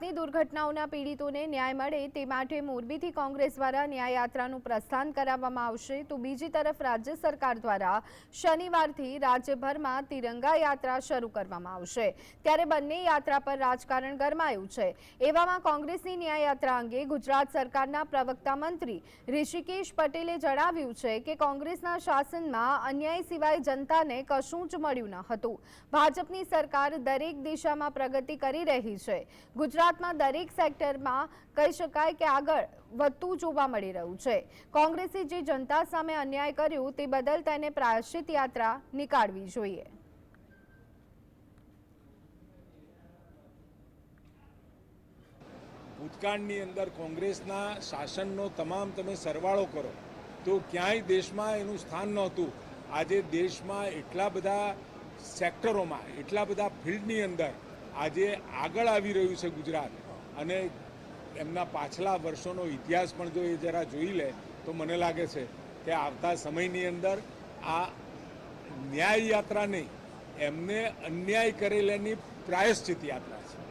દુર્ઘટનાઓના પીડિતોને ન્યાય મળે તે માટે મોરબીથી કોંગ્રેસ દ્વારા ન્યાય યાત્રાનું પ્રસ્થાન કરાવવામાં આવશે તો બીજી તરફ રાજ્ય સરકાર દ્વારા શનિવારથી રાજ્યભરમાં તિરંગા યાત્રા શરૂ કરવામાં આવશે। ત્યારે બંને યાત્રા પર રાજકારણ ગરમાયું છે। એવામાં કોંગ્રેસની ન્યાય યાત્રા અંગે ગુજરાત સરકારના પ્રવક્તા મંત્રી ઋષિકેશ પટેલે જણાવ્યું છે કે કોંગ્રેસના શાસનમાં અન્યાય સિવાય જનતાને કશું જ મળ્યું ન હતું। ભાજપની સરકાર દરેક દિશામાં પ્રગતિ કરી રહી છે। ગુજરાતમાં દરેક સેક્ટરમાં કહી શકાય કે આગળ વધતું જોવા મળી રહ્યું છે। કોંગ્રેસે જે જનતા સામે અન્યાય કર્યો તે બદલ તેને પ્રાયશ્ચિત યાત્રા નીકાળવી જોઈએ। ભૂતકાળની અંદર કોંગ્રેસના શાસનનો તમામ તમે સરવાળો કરો તો ક્યાંય દેશમાં એનું સ્થાન નહોતું। આજે દેશમાં એટલા બધા સેક્ટરોમાં એટલા બધા ફિલ્ડની અંદર આજે આગળ આવી રહ્યું છે ગુજરાત, અને એમના પાછલા વર્ષોનો ઇતિહાસ પણ જો એ જરા જોઈ લે તો મને લાગે છે કે આવતા સમયની અંદર આ ન્યાય યાત્રા નહીં, એમને અન્યાય કરેલાની પ્રાયશ્ચિત યાત્રા છે।